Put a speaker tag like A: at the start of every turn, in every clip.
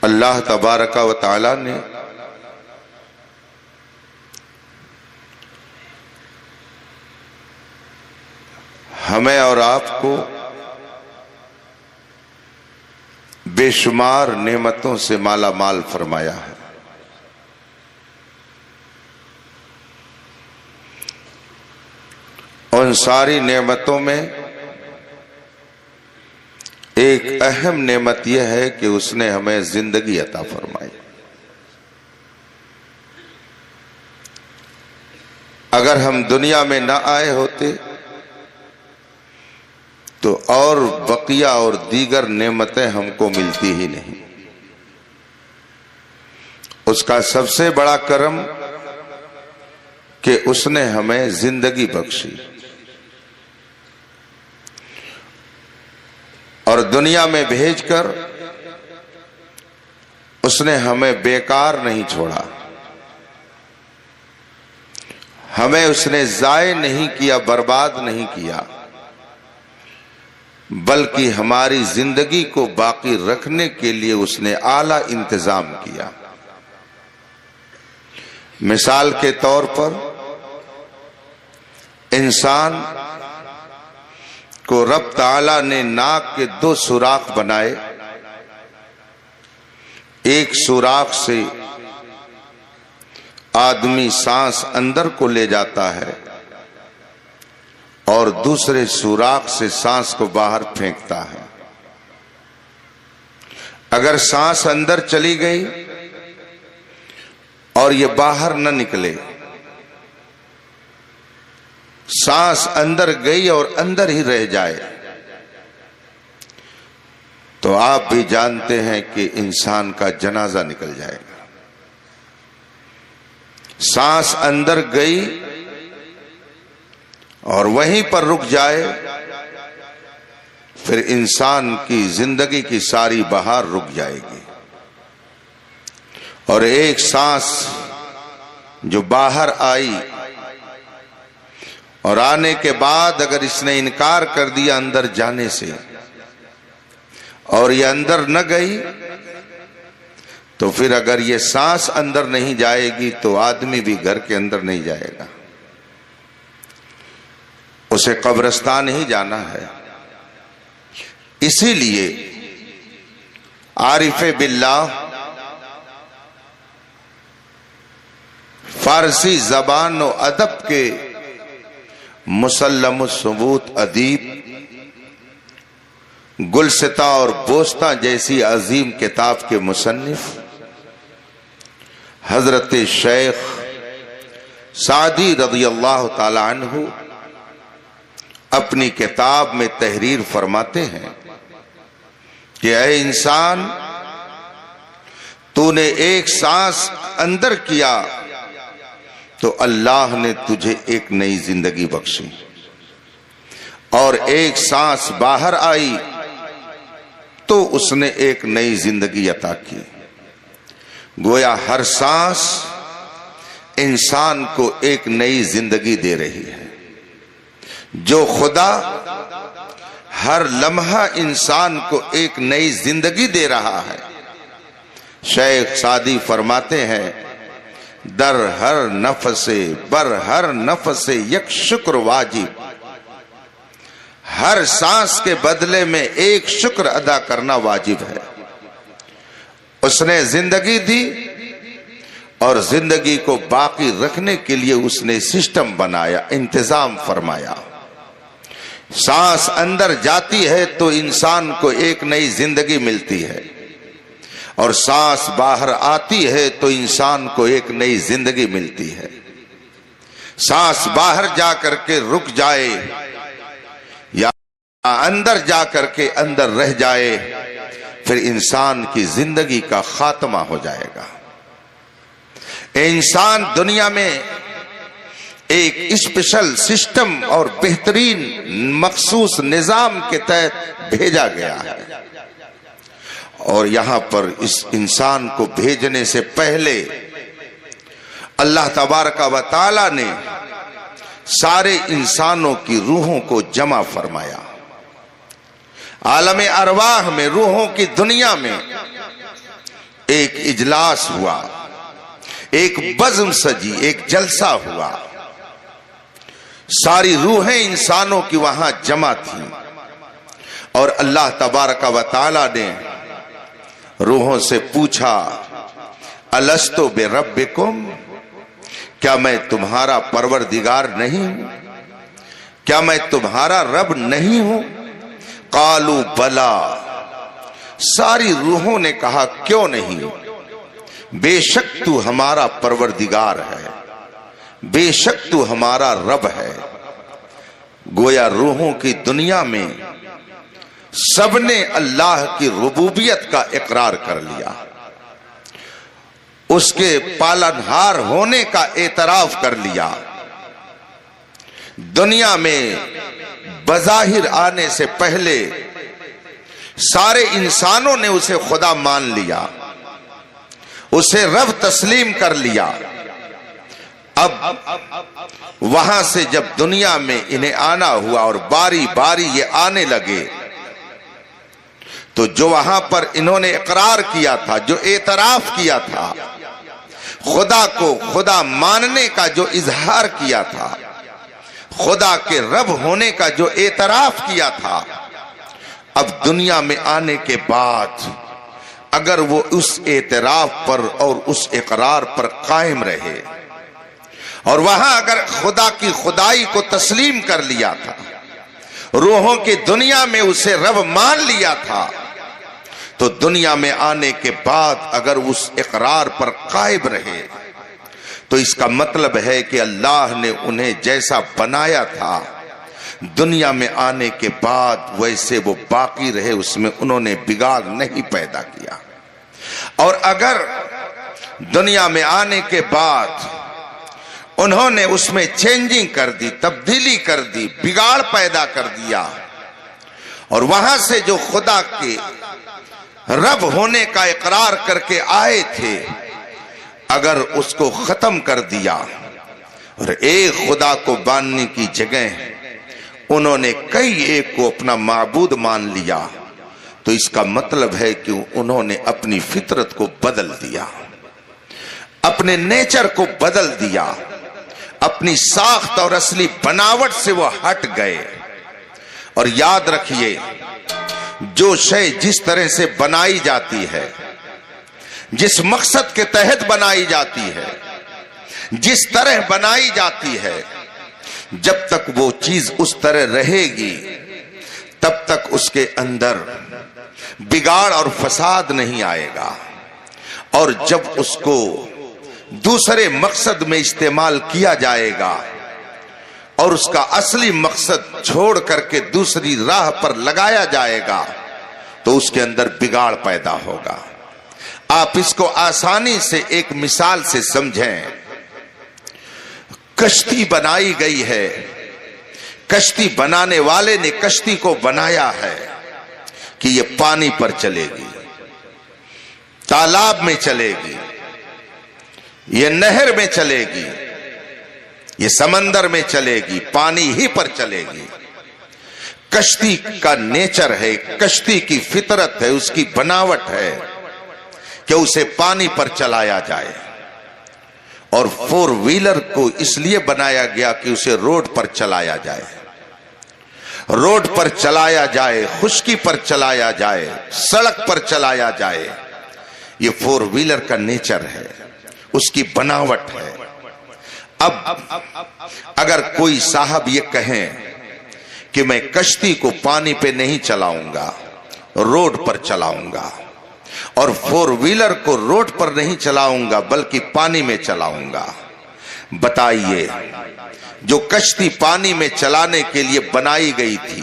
A: اللہ تبارک و تعالی نے ہمیں اور آپ کو بے شمار نعمتوں سے مالا مال فرمایا ہے۔ ان ساری نعمتوں میں ایک اہم نعمت یہ ہے کہ اس نے ہمیں زندگی عطا فرمائی۔ اگر ہم دنیا میں نہ آئے ہوتے تو اور بقیہ اور دیگر نعمتیں ہم کو ملتی ہی نہیں۔ اس کا سب سے بڑا کرم کہ اس نے ہمیں زندگی بخشی اور دنیا میں بھیج کر اس نے ہمیں بیکار نہیں چھوڑا، ہمیں اس نے ضائع نہیں کیا، برباد نہیں کیا، بلکہ ہماری زندگی کو باقی رکھنے کے لیے اس نے اعلیٰ انتظام کیا۔ مثال کے طور پر انسان کو رب تعالیٰ نے ناک کے 2 سوراخ بنائے، ایک سوراخ سے آدمی سانس اندر کو لے جاتا ہے اور دوسرے سوراخ سے سانس کو باہر پھینکتا ہے۔ اگر سانس اندر چلی گئی اور یہ باہر نہ نکلے، سانس اندر گئی اور اندر ہی رہ جائے، تو آپ بھی جانتے ہیں کہ انسان کا جنازہ نکل جائے گا۔ سانس اندر گئی اور وہیں پر رک جائے، پھر انسان کی زندگی کی ساری بہار رک جائے گی۔ اور ایک سانس جو باہر آئی اور آنے کے بعد اگر اس نے انکار کر دیا اندر جانے سے اور یہ اندر نہ گئی، تو پھر اگر یہ سانس اندر نہیں جائے گی تو آدمی بھی گھر کے اندر نہیں جائے گا، اسے قبرستان ہی جانا ہے۔ اسی لیے عارف باللہ فارسی زبان و ادب کے مسلم الثبوت ادیب، گلستہ اور بوستہ جیسی عظیم کتاب کے مصنف حضرت شیخ سعدی رضی اللہ تعالی عنہ اپنی کتاب میں تحریر فرماتے ہیں کہ اے انسان، تو نے ایک سانس اندر کیا تو اللہ نے تجھے ایک نئی زندگی بخشی، اور ایک سانس باہر آئی تو اس نے ایک نئی زندگی عطا کی۔ گویا ہر سانس انسان کو ایک نئی زندگی دے رہی ہے۔ جو خدا ہر لمحہ انسان کو ایک نئی زندگی دے رہا ہے، شیخ سعدی فرماتے ہیں در ہر نفس بر ہر نفس یک شکر واجب، ہر سانس کے بدلے میں ایک شکر ادا کرنا واجب ہے۔ اس نے زندگی دی اور زندگی کو باقی رکھنے کے لیے اس نے سسٹم بنایا، انتظام فرمایا۔ سانس اندر جاتی ہے تو انسان کو ایک نئی زندگی ملتی ہے، اور سانس باہر آتی ہے تو انسان کو ایک نئی زندگی ملتی ہے۔ سانس باہر جا کر کے رک جائے یا اندر جا کر کے اندر رہ جائے، پھر انسان کی زندگی کا خاتمہ ہو جائے گا۔ انسان دنیا میں ایک اسپیشل سسٹم اور بہترین مخصوص نظام کے تحت بھیجا گیا ہے، اور یہاں پر اس انسان کو بھیجنے سے پہلے اللہ تبارک و تعالی نے سارے انسانوں کی روحوں کو جمع فرمایا۔ عالم ارواح میں، روحوں کی دنیا میں ایک اجلاس ہوا، ایک بزم سجی، ایک جلسہ ہوا، ساری روحیں انسانوں کی وہاں جمع تھیں، اور اللہ تبارک و تعالی نے روحوں سے پوچھا الستو بربکم، کیا میں تمہارا پروردگار نہیں ہوں؟ کیا میں تمہارا رب نہیں ہوں؟ قالوا بلا، ساری روحوں نے کہا کیوں نہیں، بے شک تو ہمارا پروردگار ہے، بے شک تو ہمارا رب ہے۔ گویا روحوں کی دنیا میں سب نے اللہ کی ربوبیت کا اقرار کر لیا، اس کے پالنہار ہونے کا اعتراف کر لیا۔ دنیا میں بظاہر آنے سے پہلے سارے انسانوں نے اسے خدا مان لیا، اسے رب تسلیم کر لیا۔ اب وہاں سے جب دنیا میں انہیں آنا ہوا اور باری باری یہ آنے لگے، تو جو وہاں پر انہوں نے اقرار کیا تھا، جو اعتراف کیا تھا، خدا کو خدا ماننے کا جو اظہار کیا تھا، خدا کے رب ہونے کا جو اعتراف کیا تھا، اب دنیا میں آنے کے بعد اگر وہ اس اعتراف پر اور اس اقرار پر قائم رہے، اور وہاں اگر خدا کی خدائی کو تسلیم کر لیا تھا، روحوں کی دنیا میں اسے رب مان لیا تھا، تو دنیا میں آنے کے بعد اگر اس اقرار پر قائم رہے، تو اس کا مطلب ہے کہ اللہ نے انہیں جیسا بنایا تھا دنیا میں آنے کے بعد ویسے وہ باقی رہے، اس میں انہوں نے بگاڑ نہیں پیدا کیا۔ اور اگر دنیا میں آنے کے بعد انہوں نے اس میں چینجنگ کر دی، تبدیلی کر دی، بگاڑ پیدا کر دیا، اور وہاں سے جو خدا کے رب ہونے کا اقرار کر کے آئے تھے، اگر اس کو ختم کر دیا اور ایک خدا کو ماننے کی جگہ انہوں نے کئی ایک کو اپنا معبود مان لیا، تو اس کا مطلب ہے کہ انہوں نے اپنی فطرت کو بدل دیا، اپنے نیچر کو بدل دیا، اپنی ساخت اور اصلی بناوٹ سے وہ ہٹ گئے۔ اور یاد رکھیے، جو شے جس طرح سے بنائی جاتی ہے، جس مقصد کے تحت بنائی جاتی ہے، جس طرح بنائی جاتی ہے، جب تک وہ چیز اس طرح رہے گی تب تک اس کے اندر بگاڑ اور فساد نہیں آئے گا، اور جب اس کو دوسرے مقصد میں استعمال کیا جائے گا اور اس کا اصلی مقصد چھوڑ کر کے دوسری راہ پر لگایا جائے گا، تو اس کے اندر بگاڑ پیدا ہوگا۔ آپ اس کو آسانی سے ایک مثال سے سمجھیں۔ کشتی بنائی گئی ہے، کشتی بنانے والے نے کشتی کو بنایا ہے کہ یہ پانی پر چلے گی، تالاب میں چلے گی، یہ نہر میں چلے گی، یہ سمندر میں چلے گی، پانی ہی پر چلے گی۔ کشتی کا نیچر ہے، کشتی کی فطرت ہے، اس کی بناوٹ ہے کہ اسے پانی پر چلایا جائے، اور فور ویلر کو اس لیے بنایا گیا کہ اسے روڈ پر چلایا جائے، روڈ پر چلایا جائے، خشکی پر چلایا جائے، سڑک پر چلایا جائے۔ یہ فور ویلر کا نیچر ہے، اس کی بناوٹ ہے۔ اب اگر کوئی صاحب یہ کہیں کہ میں کشتی کو پانی پہ نہیں چلاؤں گا، روڈ پر چلاؤں گا، اور فور ویلر کو روڈ پر نہیں چلاؤں گا بلکہ پانی میں چلاؤں گا، بتائیے جو کشتی پانی میں چلانے کے لیے بنائی گئی تھی،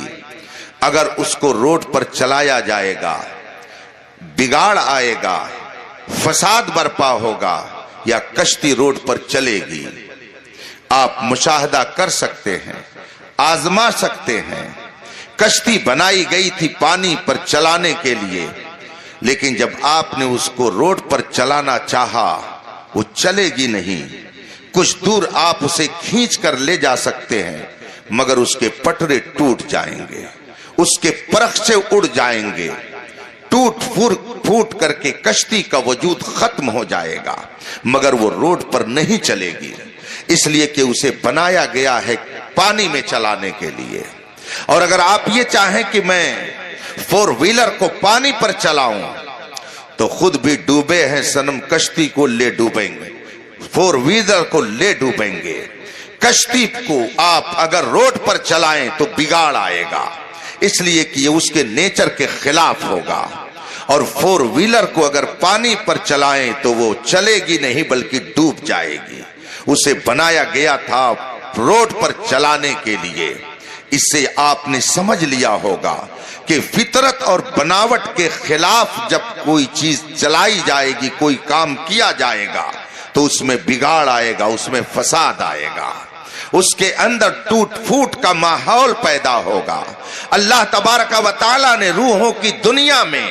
A: اگر اس کو روڈ پر چلایا جائے گا بگاڑ آئے گا، فساد برپا ہوگا، یا کشتی روڈ پر چلے گی؟ آپ مشاہدہ کر سکتے ہیں، آزما سکتے ہیں۔ کشتی بنائی گئی تھی پانی پر چلانے کے لیے، لیکن جب آپ نے اس کو روڈ پر چلانا چاہا وہ چلے گی نہیں۔ کچھ دور آپ اسے کھینچ کر لے جا سکتے ہیں، مگر اس کے پٹرے ٹوٹ جائیں گے، اس کے پرخچے اڑ جائیں گے، ٹوٹ پھوٹ کر کے کشتی کا وجود ختم ہو جائے گا، مگر وہ روڈ پر نہیں چلے گی، اس لیے کہ اسے بنایا گیا ہے پانی میں چلانے کے لیے۔ اور اگر آپ یہ چاہیں کہ میں 4 ویلر کو پانی پر چلاؤں تو خود بھی ڈوبے ہیں صنم، کشتی کو لے ڈوبیں گے، 4 ویلر کو لے ڈوبیں گے۔ کشتی کو آپ اگر روڈ پر چلائیں تو بگاڑ آئے گا، اس لیے کہ یہ اس کے نیچر کے خلاف ہوگا۔ اور 4 ویلر کو اگر پانی پر چلائیں تو وہ چلے گی نہیں بلکہ ڈوب جائے گی۔ اسے بنایا گیا تھا روڈ پر چلانے کے لیے۔ اس سے آپ نے سمجھ لیا ہوگا کہ فطرت اور بناوٹ کے خلاف جب کوئی چیز چلائی جائے گی، کوئی کام کیا جائے گا تو اس میں بگاڑ آئے گا، اس میں فساد آئے گا، اس کے اندر ٹوٹ پھوٹ کا ماحول پیدا ہوگا۔ اللہ تبارک و تعالی نے روحوں کی دنیا میں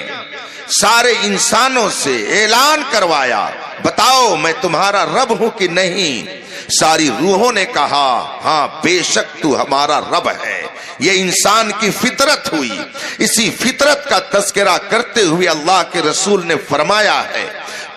A: سارے انسانوں سے اعلان کروایا، بتاؤ میں تمہارا رب ہوں کہ نہیں؟ ساری روحوں نے کہا ہاں بے شک تو ہمارا رب ہے۔ یہ انسان کی فطرت ہوئی۔ اسی فطرت کا تذکرہ کرتے ہوئے اللہ کے رسول نے فرمایا ہے،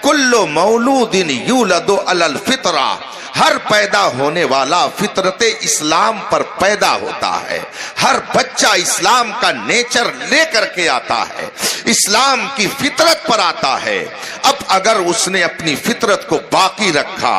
A: کل مولود یولد علی الفطرہ، ہر پیدا ہونے والا فطرت اسلام پر پیدا ہوتا ہے۔ ہر بچہ اسلام کا نیچر لے کر کے آتا ہے، اسلام کی فطرت پر آتا ہے۔ اب اگر اس نے اپنی فطرت کو باقی رکھا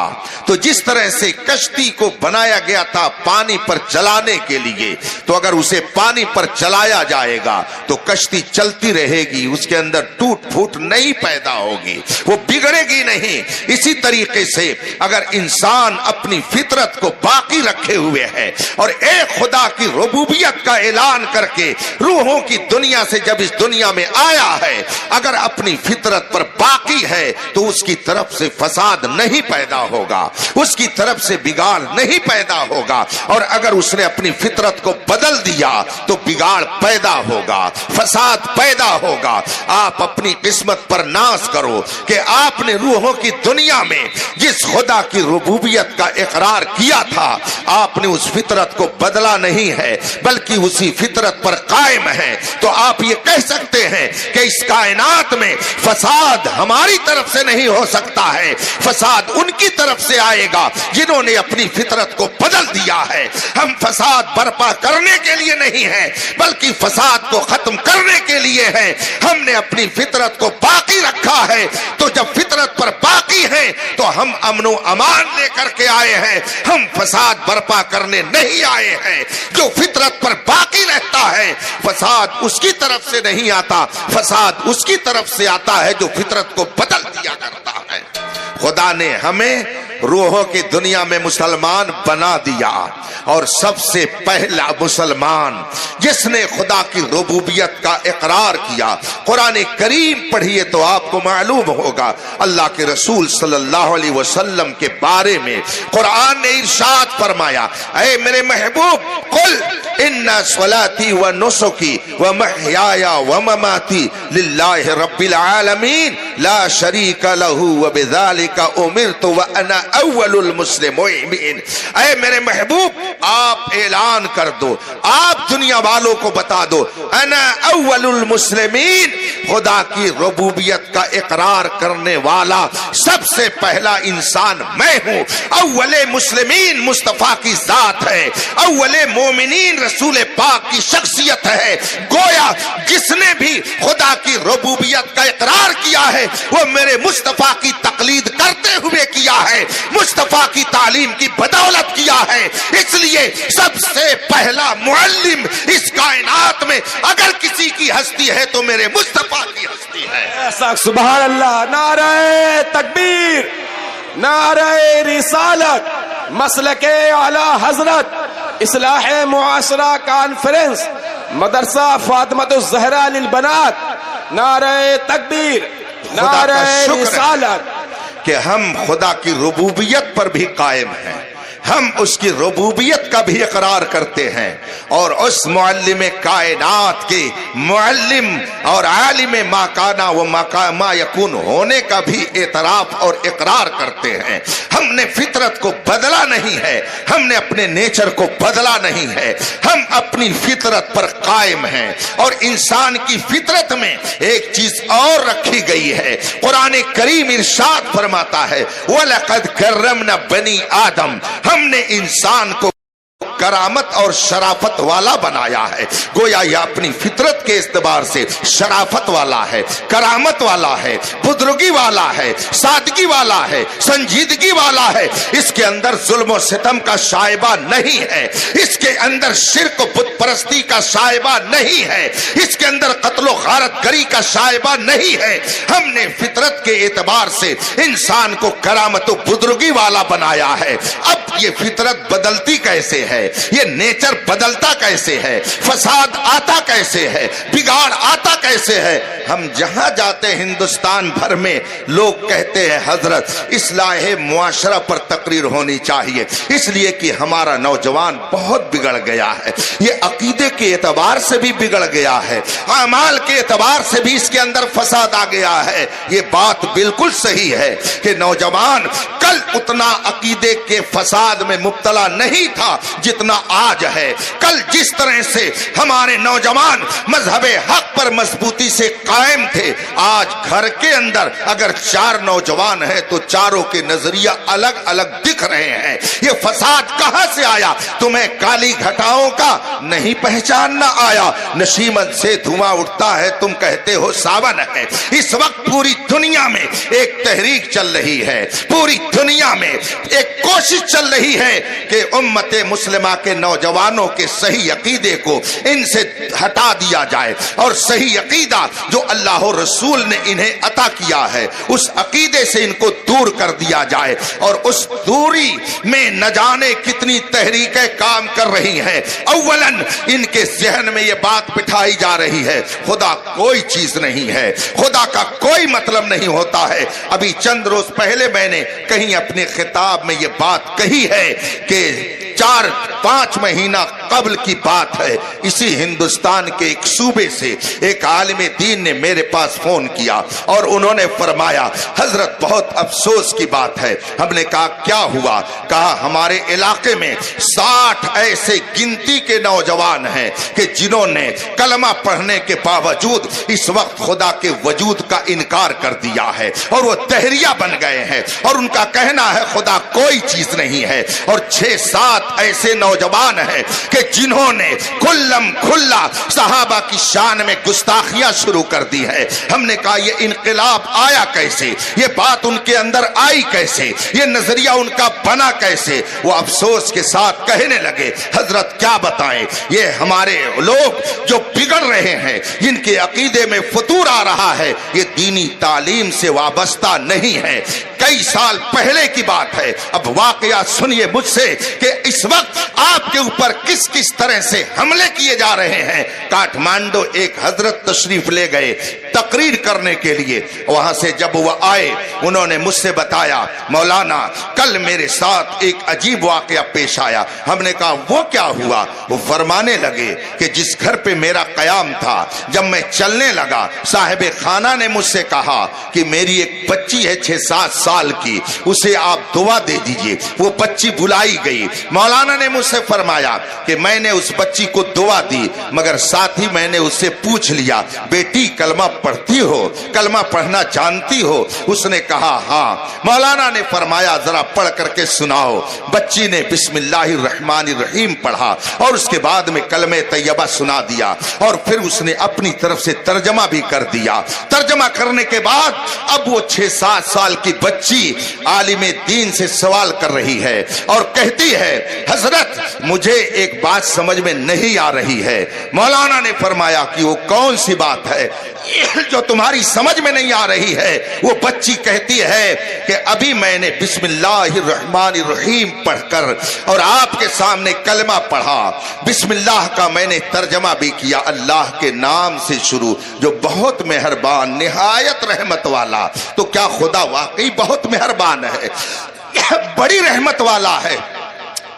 A: تو جس طرح سے کشتی کو بنایا گیا تھا پانی پر چلانے کے لیے، تو اگر اسے پانی پر چلایا جائے گا تو کشتی چلتی رہے گی، اس کے اندر ٹوٹ پھوٹ نہیں پیدا ہوگی، وہ بگڑے گی نہیں۔ اسی طریقے سے اگر انسان اپنی فطرت کو باقی رکھے ہوئے ہے اور ایک خدا کی ربوبیت کا اعلان کر کے روحوں کی دنیا سے جب اس دنیا میں آیا ہے، اگر اپنی فطرت پر باقی ہے تو اس کی طرف سے فساد نہیں پیدا ہوگا، اس کی طرف سے بگاڑ نہیں پیدا ہوگا۔ اور اگر اس نے اپنی فطرت کو بدل دیا تو بگاڑ پیدا ہوگا، فساد پیدا ہوگا۔ آپ اپنی قسمت پر ناز کرو کہ آپ نے روحوں کی دنیا میں جس خدا کی ربوبیت کا اقرار کیا تھا، آپ نے اس فطرت کو بدلا نہیں ہے بلکہ اسی فطرت پر قائم ہے۔ تو آپ یہ کہہ سکتے ہیں کہ اس کائنات میں فساد ہماری طرف سے نہیں ہو سکتا ہے، فساد ان کی طرف سے آئے گا جنہوں نے اپنی فطرت کو بدل دیا ہے۔ ہم فساد برپا کرنے کے لیے نہیں ہیں بلکہ فساد کو ختم کرنے کے لیے ہیں۔ ہم نے اپنی فطرت کو باقی رکھا ہے، تو جب فطرت پر باقی ہیں تو ہم امن و امان لے کر کے آئے ہیں، ہم فساد برپا کرنے نہیں آئے ہیں۔ جو فطرت پر باقی رہتا ہے فساد اس کی طرف سے نہیں آتا، فساد اس کی طرف سے آتا ہے جو فطرت کو بدل دیا کرتا ہے۔ خدا نے ہمیں روحوں کی دنیا میں مسلمان بنا دیا، اور سب سے پہلا مسلمان جس نے خدا کی ربوبیت کا اقرار کیا، قرآن کریم پڑھیے تو آپ کو معلوم ہوگا اللہ کے رسول صلی اللہ علیہ وسلم کے بارے میں قرآن نے ارشاد فرمایا، اے میرے محبوب، قل ان صلاتی و نسکی و محیای و مماتی للہ رب العالمین لا شریک لہ و بذالک امرت و انا اول المسلمین۔ اے میرے محبوب، آپ اعلان کر دو، آپ دنیا والوں کو بتا دو، انا اول المسلمین، خدا کی ربوبیت کا اقرار کرنے والا سب سے پہلا انسان میں ہوں۔ اول مسلمین مصطفیٰ کی ذات ہے، اول مومنین رسول پاک کی شخصیت ہے۔ گویا جس نے بھی خدا کی ربوبیت کا اقرار کیا ہے وہ میرے مصطفیٰ کی تقلید کرتے ہوئے کیا ہے، مصطفیٰ کی تعلیم کی بدولت کیا ہے۔ اس لیے سب سے پہلا معلم اس کائنات میں اگر کسی کی ہستی ہے تو میرے مصطفیٰ کی ہستی ہے۔
B: سبحان اللہ، نعرہ تکبیر، نعرہ رسالت، مسلک اعلی حضرت اصلاح معاشرہ کانفرنس مدرسہ فاطمۃ الزہرا للبنات، نعرہ تکبیر، نعرہ رسالت۔
A: کہ ہم خدا کی ربوبیت پر بھی قائم ہیں، ہم اس کی ربوبیت کا بھی اقرار کرتے ہیں اور اس معلم کائنات کے معلم اور عالم ما کانا و ما یکون ہونے کا بھی اعتراف اور اقرار کرتے ہیں۔ ہم نے فطرت کو بدلا نہیں ہے، ہم نے اپنے نیچر کو بدلا نہیں ہے، ہم اپنی فطرت پر قائم ہیں۔ اور انسان کی فطرت میں ایک چیز اور رکھی گئی ہے، قرآن کریم ارشاد فرماتا ہے وَلَقَدْ كَرَّمْنَا بَنِي آدم، ہم نے انسان کو کرامت اور شرافت والا بنایا ہے۔ گویا یہ اپنی فطرت کے اعتبار سے شرافت والا ہے، کرامت والا ہے، بزرگی والا ہے، سادگی والا ہے، سنجیدگی والا ہے۔ اس کے اندر ظلم و ستم کا شائبہ نہیں ہے، اس کے اندر شرک و بت پرستی کا شائبہ نہیں ہے، اس کے اندر قتل و غارت گری کا شائبہ نہیں ہے۔ ہم نے فطرت کے اعتبار سے انسان کو کرامت و بزرگی والا بنایا ہے۔ اب یہ فطرت بدلتی کیسے ہے، یہ نیچر بدلتا کیسے ہے، فساد آتا کیسے ہے، بگاڑ آتا کیسے ہے؟ ہم جہاں جاتے ہندوستان بھر میں لوگ کہتے ہیں حضرت اصلاح معاشرہ پر تقریر ہونی چاہیے، اس لیے کہ ہمارا نوجوان بہت بگڑ گیا ہے، یہ عقیدے کے اعتبار سے بھی بگڑ گیا ہے، اعمال کے اعتبار سے بھی اس کے اندر فساد آ گیا ہے۔ یہ بات بالکل صحیح ہے کہ نوجوان کل اتنا عقیدے کے فساد میں مبتلا نہیں تھا جتنا آج ہے۔ کل جس طرح سے ہمارے نوجوان مذہب حق پر مضبوطی سے قائم تھے، آج گھر کے اندر اگر 4 نوجوان ہیں تو چاروں کے نظریہ الگ الگ دکھ رہے ہیں۔ یہ فساد کہاں سے آیا؟ تمہیں کالی گھٹاؤں کا نہیں پہچاننا آیا؟ نشیمن سے دھواں اٹھتا ہے تم کہتے ہو ساون ہے۔ اس وقت پوری دنیا میں ایک تحریک چل رہی ہے، پوری دنیا میں ایک کوشش چل رہی ہے کہ امت مسلمہ کے نوجوانوں کے صحیح عقیدے کو ان سے ہٹا دیا جائے اور صحیح عقیدہ جو اللہ رسول نے انہیں عطا کیا ہے اس عقیدے سے ان کو دور کر دیا جائے۔ اور اس دوری میں نہ جانے کتنی تحریکیں کام کر رہی ہیں۔ اولاً ان کے ذہن میں یہ بات بٹھائی جا رہی ہے خدا کوئی چیز نہیں ہے، خدا کا کوئی مطلب نہیں ہوتا ہے۔ ابھی چند روز پہلے میں نے کہیں اپنے خطاب میں یہ بات کہی ہے کہ 4-5 مہینہ قبل کی بات ہے، اسی ہندوستان کے ایک صوبے سے ایک عالم دین نے میرے پاس فون کیا اور انہوں نے فرمایا حضرت بہت افسوس کی بات ہے۔ ہم نے کہا کیا ہوا؟ کہا ہمارے علاقے میں 60 ایسے گنتی کے نوجوان ہیں کہ جنہوں نے کلمہ پڑھنے کے باوجود اس وقت خدا کے وجود کا انکار کر دیا ہے اور وہ دہریہ بن گئے ہیں اور ان کا کہنا ہے خدا کوئی چیز نہیں ہے۔ اور 6-7 ایسے نوجوان ہیں کہ جنہوں نے کھلم کھلا صحابہ کی شان میں گستاخیاں شروع کر دی ہے۔ ہم نے کہا یہ انقلاب آیا کیسے، یہ بات ان کے اندر آئی کیسے، یہ نظریہ ان کا بنا کیسے؟ وہ افسوس کے ساتھ کہنے لگے حضرت کیا بتائیں، یہ ہمارے لوگ جو بگڑ رہے ہیں، جن کے عقیدے میں فتور آ رہا ہے، یہ دینی تعلیم سے وابستہ نہیں ہے۔ کئی سال پہلے کی بات ہے، اب واقعہ سنیے مجھ سے کہ اس وقت آپ کے اوپر کس کس طرح سے حملے کیے جا رہے ہیں۔ کاٹھمانڈو ایک حضرت تشریف لے گئے تقریر کرنے کے لیے، وہاں سے جب وہ آئے انہوں نے مجھ سے بتایا مولانا کل میرے ساتھ ایک عجیب واقعہ پیش آیا۔ ہم نے کہا وہ کیا ہوا؟ وہ فرمانے لگے کہ جس گھر پہ میرا قیام تھا جب میں چلنے لگا صاحب خانہ نے مجھ سے کہا کہ میری ایک بچی ہے 6-7 سال کی، اسے آپ دعا دے دیجئے۔ وہ بچی بلائی گئی، مولانا نے مجھ سے فرمایا کہ میں نے اس بچی کو دعا دی مگر ساتھ ہی میں نے اس سے پوچھ لیا بیٹی کلمہ پڑھتی ہو، کلمہ پڑھنا جانتی ہو؟ اس نے کہا ہاں۔ مولانا نے فرمایا ذرا پڑھ کر کے سناؤ۔ بچی نے بسم اللہ الرحمن الرحیم پڑھا اور اس کے بعد میں کلمہ طیبہ سنا دیا اور پھر اس نے اپنی طرف سے ترجمہ بھی کر دیا۔ ترجمہ کرنے کے بعد اب وہ 6-7 سال کی بچی عالم دین سے سوال کر رہی ہے اور کہتی ہے حضرت مجھے ایک بات سمجھ میں نہیں آ رہی ہے۔ مولانا نے فرمایا کہ وہ کون سی بات ہے جو تمہاری سمجھ میں نہیں آ رہی ہے؟ وہ بچی کہتی ہے کہ ابھی میں نے بسم اللہ الرحمن الرحیم پڑھ کر اور آپ کے سامنے کلمہ پڑھا، بسم اللہ کا میں نے ترجمہ بھی کیا، اللہ کے نام سے شروع جو بہت مہربان نہایت رحمت والا۔ تو کیا خدا واقعی بہت مہربان ہے، بڑی رحمت والا ہے؟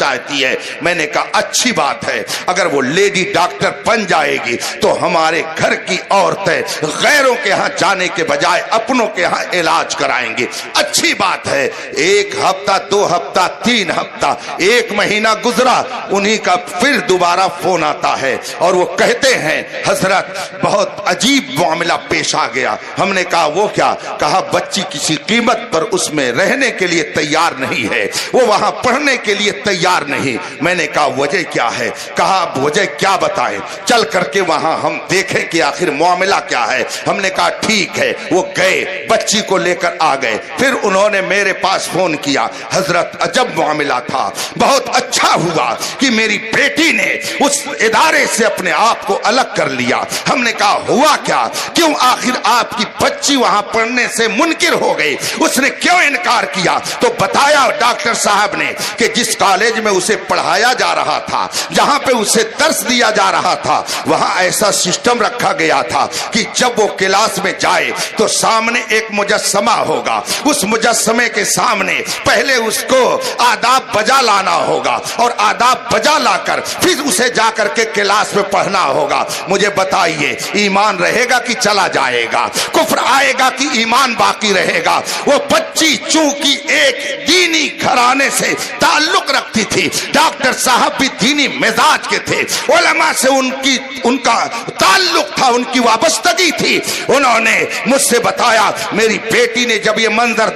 A: چاہتی ہے۔ میں نے کہا اچھی بات ہے، اگر وہ لیڈی ڈاکٹر بن جائے گی تو ہمارے گھر کی عورتیں غیروں کے ہاں جانے کے بجائے اپنوں کے ہاں علاج کرائیں گے، اچھی بات ہے۔ ایک ہفتہ، 2 ہفتہ، 3 ہفتہ، 1 مہینہ گزرا، انہی کا پھر دوبارہ فون آتا ہے اور وہ کہتے ہیں حضرت بہت عجیب معاملہ پیش آ گیا۔ ہم نے کہا وہ کیا؟ کہا بچی کسی قیمت پر اس میں رہنے کے لیے تیار نہیں ہے، وہ وہاں پڑھنے کے لیے تیار نہیں۔ میں نے کہا وجہ کیا ہے؟ کہا وجہ کیا بتائیں، چل کر کے وہاں ہم دیکھیں کہ آخر معاملہ کیا ہے۔ ہم نے کہا ٹھیک ہے، وہ گئے، بچی کو لے کر آ گئے۔ پھر انہوں نے میرے پاس فون کیا، حضرت عجب معاملہ تھا، بہت اچھا ہوا کہ میری بیٹی نے اس ادارے سے اپنے آپ کو الگ کر لیا۔ ہم نے کہا ہوا کیا؟ کیوں آخر آپ کی بچی وہاں پڑھنے سے منکر ہو گئی؟ اس نے کیوں انکار کیا؟ تو بتایا ڈاکٹر صاحب نے کہ جس کالج میں اسے پڑھایا جا رہا تھا، جہاں پہ اسے درس دیا جا رہا تھا، وہاں ایسا سسٹم رکھا گیا تھا کہ جب وہ کلاس میں جائے تو سامنے ایک مجسمہ ہوگا، اس مجسمے کے سامنے پہلے اس کو آداب بجا لانا ہوگا اور آداب بجا لا کر پھر اسے جا کر کے کلاس میں پڑھنا ہوگا۔ مجھے بتائیے ایمان رہے گا کہ چلا جائے گا؟ کفر آئے گا کہ ایمان باقی رہے گا؟ وہ بچی چونکہ ایک دینی گھرانے سے تعلق رکھتی تھی، ڈاکٹر صاحب بھی دینی مزاج کے تھے، علماء سے ان کا تعلق تھا، ان کی وابستگی تھی۔ انہوں نے مجھ سے بتایا میری بیٹی نے جب یہ منظر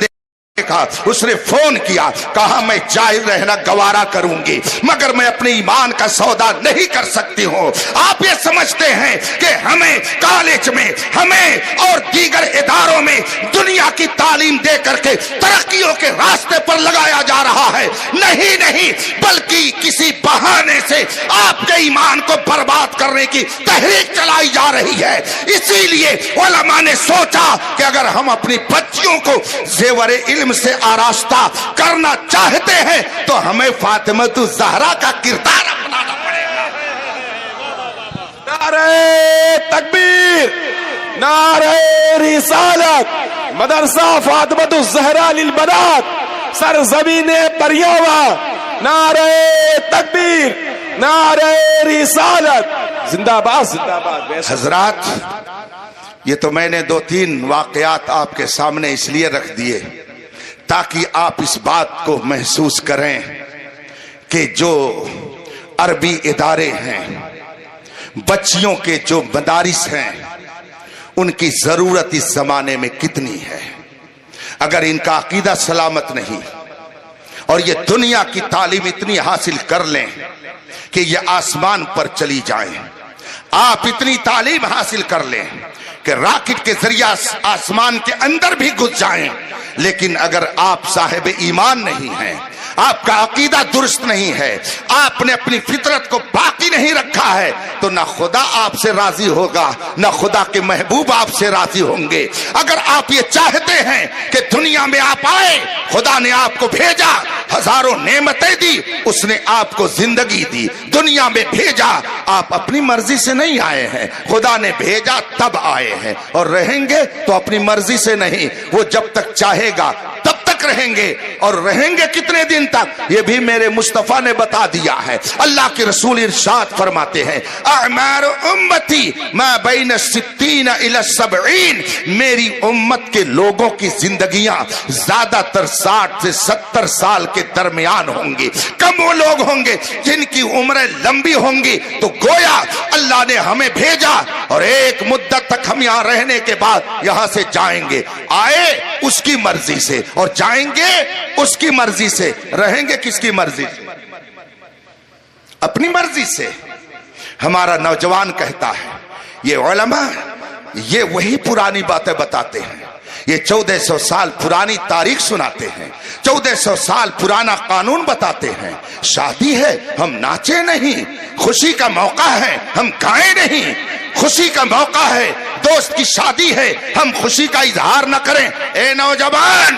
A: دیکھا، اس نے فون کیا، کہا میں جاہل رہنا گوارا کروں گی مگر میں اپنے ایمان کا سودا نہیں کر سکتی ہوں۔ آپ یہ سمجھتے ہیں کہ ہمیں کالج میں، ہمیں اور دیگر اداروں میں دنیا کی تعلیم دے کر کے ترقیوں کے راستے پر لگایا جا رہا ہے؟ نہیں نہیں، بلکہ کسی بہانے سے آپ کے ایمان کو برباد کرنے کی تحریک چلائی جا رہی ہے۔ اسی لیے علماء نے سوچا کہ اگر ہم اپنی بچیوں کو زیور علم سے آراستہ کرنا چاہتے ہیں تو ہمیں فاطمہ الزہرا کا کردار اپنانا پڑے گا۔
B: نعرہ تکبیر، نعرہ رسالت، مدرسہ فاطمہ الزہرا للبنات، سرزمین پریاوا، نعرہ تکبیر، نعرہ رسالت، زندہ باد زندہ باد۔
A: حضرات یہ تو میں نے 2-3 واقعات آپ کے سامنے اس لیے رکھ دیے تاکہ آپ اس بات کو محسوس کریں کہ جو عربی ادارے ہیں، بچیوں کے جو مدارس ہیں، ان کی ضرورت اس زمانے میں کتنی ہے۔ اگر ان کا عقیدہ سلامت نہیں اور یہ دنیا کی تعلیم اتنی حاصل کر لیں کہ یہ آسمان پر چلی جائیں، آپ اتنی تعلیم حاصل کر لیں کہ راکٹ کے ذریعہ آسمان کے اندر بھی گھس جائیں، لیکن اگر آپ صاحب ایمان نہیں ہیں، آپ کا عقیدہ درست نہیں ہے، آپ نے اپنی فطرت کو باقی نہیں رکھا ہے، تو نہ خدا آپ سے راضی ہوگا، نہ خدا کے محبوب آپ سے راضی ہوں گے۔ اگر آپ یہ چاہتے ہیں کہ دنیا میں آپ آئے، خدا نے آپ کو بھیجا، ہزاروں نعمتیں دی، اس نے آپ کو زندگی دی، دنیا میں بھیجا، آپ اپنی مرضی سے نہیں آئے ہیں، خدا نے بھیجا تب آئے ہیں، اور رہیں گے تو اپنی مرضی سے نہیں، وہ جب تک چاہے گا تب تک رہیں گے، اور رہیں گے کتنے دن تک یہ بھی میرے مصطفیٰ نے بتا دیا ہے۔ اللہ کے رسول ارشاد فرماتے ہیں اعمار امتی ما بین 60 الی 70، میری امت کے لوگوں کی زندگیاں زیادہ تر 60 سے 70 سال کے درمیان ہوں گی۔ کم وہ لوگ ہوں گے جن کی عمریں لمبی ہوں گی، تو گویا اللہ نے ہمیں بھیجا اور ایک مدت تک ہم یہاں رہنے کے بعد یہاں سے جائیں گے، آئے اس کی مرضی سے اور جائیں گے اس کی مرضی سے، رہیں گے کس کی مرضی سے؟ اپنی مرضی سے۔ ہمارا نوجوان کہتا ہے یہ علماء یہ وہی پرانی باتیں بتاتے ہیں، یہ 1400 سال پرانی تاریخ سناتے ہیں، 1400 سال پرانا قانون بتاتے ہیں، شادی ہے ہم ناچے نہیں، خوشی کا موقع ہے ہم گائیں نہیں، خوشی کا موقع ہے، دوست کی شادی ہے ہم خوشی کا اظہار نہ کریں۔ اے نوجوان،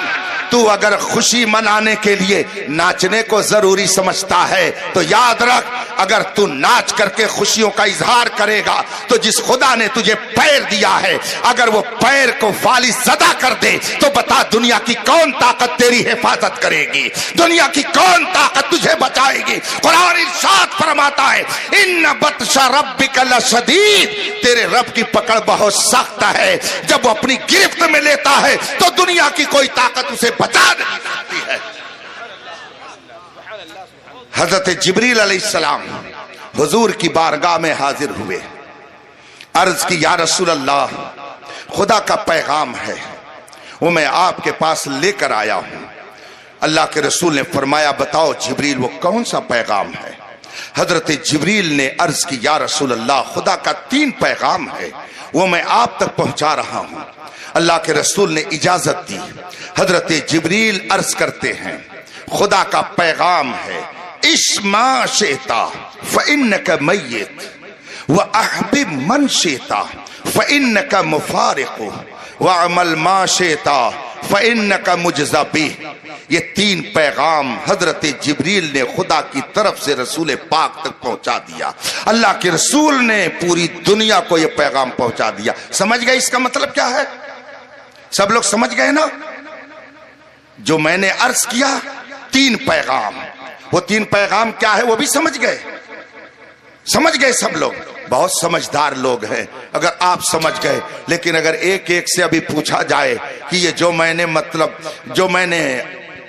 A: تو اگر خوشی منانے کے لیے ناچنے کو ضروری سمجھتا ہے تو یاد رکھ، اگر تو ناچ کر کے خوشیوں کا اظہار کرے گا تو جس خدا نے تجھے پیر دیا ہے اگر وہ پیر کو فالج زدہ کر دے تو بتا دنیا کی کون طاقت تیری حفاظت کرے گی؟ دنیا کی کون طاقت تجھے بچائے گی؟ قرآن ارشاد فرماتا ہے ان بطش ربک لشدید، تیرے رب کی پکڑ بہت سخت ہے، جب وہ اپنی گرفت میں لیتا ہے تو دنیا کی کوئی طاقت اسے بچا نہیں سکتی ہے۔ حضرت جبریل علیہ السلام حضور کی بارگاہ میں حاضر ہوئے، عرض کی یا رسول اللہ، خدا کا پیغام ہے وہ میں آپ کے پاس لے کر آیا ہوں۔ اللہ کے رسول نے فرمایا بتاؤ جبریل وہ کون سا پیغام ہے؟ حضرت جبریل نے عرض کی یا رسول اللہ، خدا کا 3 پیغام ہے وہ میں آپ تک پہنچا رہا ہوں۔ اللہ کے رسول نے اجازت دی۔ حضرت جبریل عرض کرتے ہیں خدا کا پیغام ہے عِشْ مَا شِئْتَ فَإِنَّكَ مَيِّتٌ وَأَحْبِبْ مَنْ شِئْتَ فَإِنَّكَ مُفَارِقُ وَعْمَلْ مَا شِئْتَ فَإِنَّكَ مُجْزَى بِهِ۔ یہ 3 پیغام حضرت جبریل نے خدا کی طرف سے رسول پاک تک پہنچا دیا۔ اللہ کے رسول نے پوری دنیا کو یہ پیغام پہنچا دیا۔ سمجھ گئے اس کا مطلب کیا ہے؟ سب لوگ سمجھ گئے نا؟ جو میں نے عرض کیا 3 پیغام، وہ 3 پیغام کیا ہے وہ بھی سمجھ گئے؟ سمجھ گئے سب لوگ؟ بہت سمجھدار لوگ ہیں اگر آپ سمجھ گئے، لیکن اگر ایک ایک سے ابھی پوچھا جائے کہ یہ جو میں نے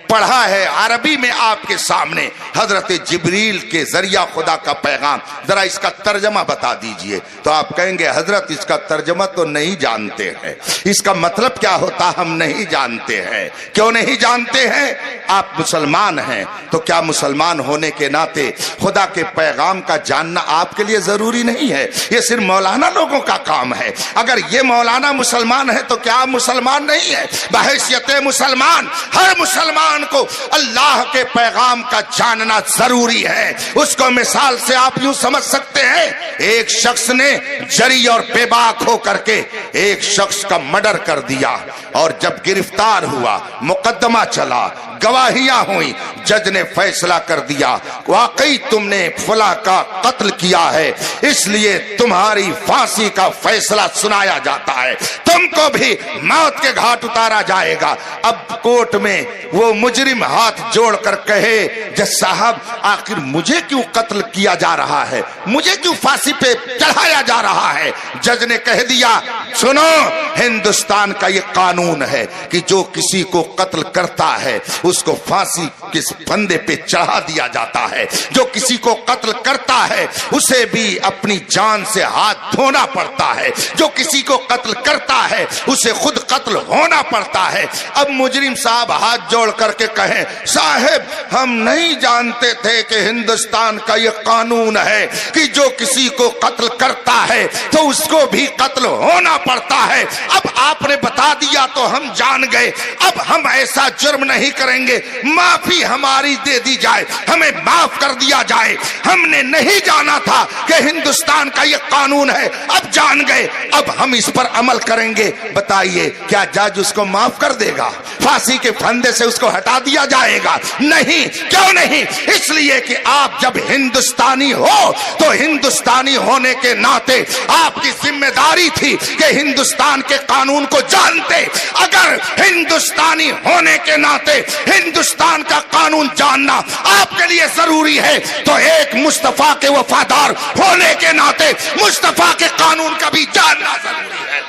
A: پڑھا ہے عربی میں آپ کے سامنے حضرت جبریل کے ذریعہ خدا کا پیغام، ذرا اس کا ترجمہ بتا دیجئے، تو آپ کہیں گے حضرت اس کا ترجمہ تو نہیں جانتے ہیں، اس کا مطلب کیا ہوتا ہم نہیں جانتے ہیں۔ کیوں نہیں جانتے ہیں؟ آپ مسلمان ہیں تو کیا مسلمان ہونے کے ناطے خدا کے پیغام کا جاننا آپ کے لیے ضروری نہیں ہے؟ یہ صرف مولانا لوگوں کا کام ہے۔ اگر یہ مولانا مسلمان ہے تو کیا آپ مسلمان نہیں ہے؟ بحیثیت مسلمان ہر مسلمان کو اللہ کے پیغام کا جاننا ضروری ہے۔ اس کو مثال سے آپ یوں سمجھ سکتے ہیں، ایک شخص نے جری اور بے باک ہو کر کے ایک شخص کا مرڈر کر دیا، اور جب گرفتار ہوا، مقدمہ چلا، گواہیاں ہوئی، جج نے فیصلہ کر دیا واقعی تم نے فلاں کا قتل کیا ہے، اس لیے تمہاری پھانسی کا فیصلہ سنایا جاتا ہے، تم کو بھی موت کے گھاٹ اتارا جائے گا۔ اب کورٹ میں وہ مجرم ہاتھ جوڑ کر کہے جج صاحب آخر مجھے کیوں قتل کیا جا رہا ہے، مجھے کیوں پھانسی پہ چڑھایا جا رہا ہے؟ جج نے کہہ دیا سنو، ہندوستان کا یہ قانون ہے کہ جو کسی کو قتل کرتا ہے اس کو پھانسی کے پھندے پہ چڑھا دیا جاتا ہے، جو کسی کو قتل کرتا ہے اسے بھی اپنی جان سے ہاتھ دھونا پڑتا ہے، جو کسی کو قتل کرتا ہے اسے خود قتل ہونا پڑتا ہے۔ اب مجرم صاحب ہاتھ جوڑ کر کے کہیں صاحب ہم نہیں جانتے تھے کہ ہندوستان کا یہ قانون ہے کہ جو کسی کو قتل کرتا ہے تو اس کو بھی قتل ہونا پڑتا ہے، اب آپ نے بتا دیا تو ہم جان گئے، اب ہم ایسا جرم نہیں کریں گے، معافی ہماری دے دی جائے، ہمیں معاف کر دیا جائے، ہم نے نہیں جانا تھا کہ ہندوستان کا یہ قانون ہے، اب جان گئے، اب ہم اس پر عمل کریں گے۔ بتائیے کیا جج اس کو معاف کر دے گا؟ پھانسی کے پھندے سے اس کو ہٹا دیا جائے گا؟ نہیں۔ کیوں نہیں؟ اس لیے کہ آپ جب ہندوستانی ہو تو ہندوستانی ہونے کے ناطے آپ کی ذمہ داری تھی کہ ہندوستان کے قانون کو جانتے۔ اگر ہندوستانی ہونے کے ناطے ہندوستان کا قانون جاننا آپ کے لیے ضروری ہے تو ایک مصطفیٰ کے وفادار ہونے کے ناطے مصطفیٰ کے قانون کا بھی جاننا ضروری ہے۔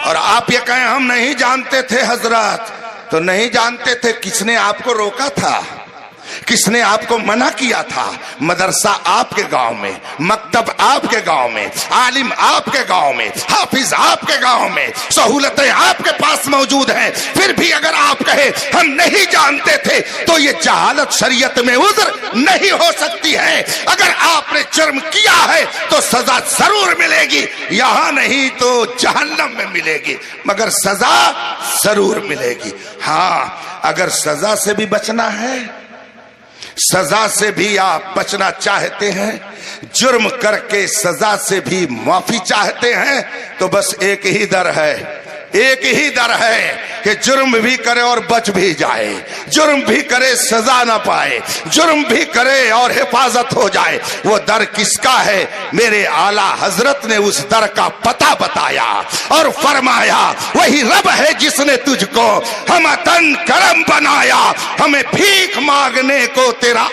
A: اور آپ یہ کہیں ہم نہیں جانتے تھے حضرات، تو نہیں جانتے تھے، کس نے آپ کو روکا تھا؟ کس نے آپ کو منع کیا تھا؟ مدرسہ آپ کے گاؤں میں، مکتب آپ کے گاؤں میں، عالم آپ کے گاؤں میں، حافظ آپ کے گاؤں میں، سہولتیں آپ کے پاس موجود ہیں، پھر بھی اگر آپ کہیں ہم نہیں جانتے تھے تو یہ جہالت شریعت میں عذر نہیں ہو سکتی ہے۔ اگر آپ نے جرم کیا ہے تو سزا ضرور ملے گی، یہاں نہیں تو جہنم میں ملے گی، مگر سزا ضرور ملے گی۔ ہاں اگر سزا سے بھی بچنا ہے، سزا سے بھی آپ بچنا چاہتے ہیں، جرم کر کے سزا سے بھی معافی چاہتے ہیں، تو بس ایک ہی در ہے، ایک ہی در ہے کہ جرم بھی کرے اور بچ بھی جائے، جرم بھی کرے سزا نہ پائے، جرم بھی کرے اور حفاظت ہو جائے۔ وہ در کس کا ہے؟ میرے اعلیٰ حضرت نے اس در کا پتہ بتایا اور فرمایا وہی رب ہے جس نے تجھ کو ہمتن کرم بنایا، ہمیں بھیک مانگنے کو تیرا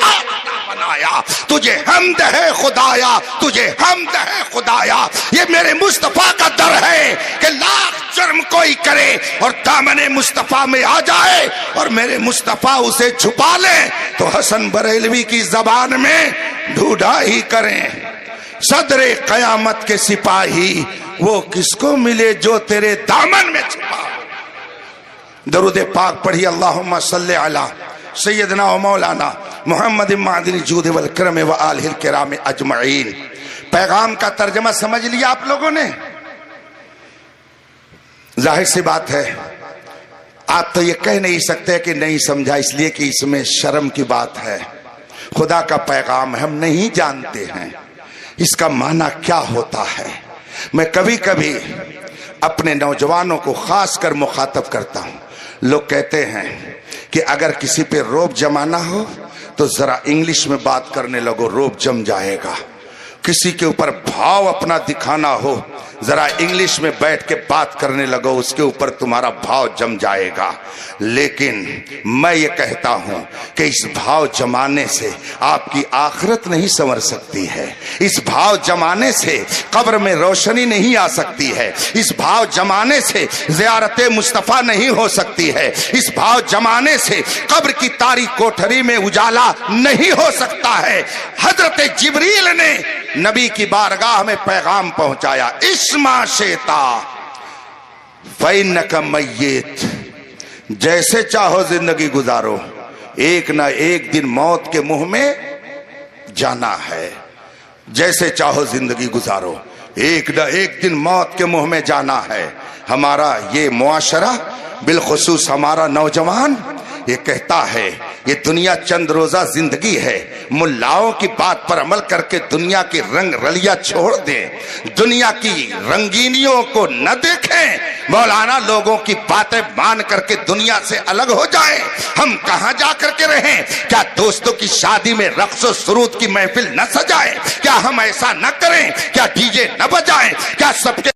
A: بنایا، تجھے حمد ہے خدایا، تجھے حمد ہے خدایا۔ یہ میرے مصطفیٰ کا در ہے کہ لاکھ جرم کوئی کرے اور دامن مصطفیٰ میں آ جائے اور میرے مصطفیٰ اسے چھپا لے تو حسن بریلوی کی زبان میں ڈھونڈا ہی کریں، صدر قیامت کے سپاہی وہ کس کو ملے جو تیرے دامن میں چھپا۔ درود پاک پڑھی، اللہم صلی علی سیدنا و مولانا محمد معدن الجود والکرم و آلہ الکرام اجمعین۔ پیغام کا ترجمہ سمجھ لیا آپ لوگوں نے؟ ظاہر سی بات ہے آپ تو یہ کہہ نہیں سکتے کہ نہیں سمجھا، اس لیے کہ اس میں شرم کی بات ہے۔ خدا کا پیغام ہم نہیں جانتے ہیں اس کا معنی کیا ہوتا ہے۔ میں کبھی کبھی اپنے نوجوانوں کو خاص کر مخاطب کرتا ہوں، لوگ کہتے ہیں کہ اگر کسی پہ روب جمانا ہو تو ذرا انگلش میں بات کرنے لگو، روب جم جائے گا۔ کسی کے اوپر بھاؤ اپنا دکھانا ہو، ذرا انگلش میں بیٹھ کے بات کرنے لگو، اس کے اوپر تمہارا بھاؤ جم جائے گا۔ لیکن میں یہ کہتا ہوں کہ اس بھاؤ جمانے سے آپ کی آخرت نہیں سنور سکتی ہے، اس بھاؤ جمانے سے قبر میں روشنی نہیں آ سکتی ہے، اس بھاؤ جمانے سے زیارت مصطفیٰ نہیں ہو سکتی ہے، اس بھاؤ جمانے سے قبر کی تاریک کوٹھری میں اجالا نہیں ہو سکتا ہے۔ حضرت جبریل نے نبی کی بارگاہ میں پیغام پہنچایا، اسما شیتا فإنک میت، جیسے چاہو زندگی گزارو، ایک نہ ایک دن موت کے منہ میں جانا ہے۔ جیسے چاہو زندگی گزارو، ایک نہ ایک دن موت کے منہ میں جانا ہے۔ ہمارا یہ معاشرہ، بالخصوص ہمارا نوجوان، یہ کہتا ہے یہ دنیا چند روزہ زندگی ہے، ملاؤں کی بات پر عمل کر کے دنیا کی رنگ رلیاں چھوڑ دیں، دنیا کی رنگینیوں کو نہ دیکھیں، مولانا لوگوں کی باتیں مان کر کے دنیا سے الگ ہو جائیں۔ ہم کہاں جا کر کے رہیں؟ کیا دوستوں کی شادی میں رقص و سرود کی محفل نہ سجائیں؟ کیا ہم ایسا نہ کریں؟ کیا ڈی جے نہ بجائیں؟ کیا سب کے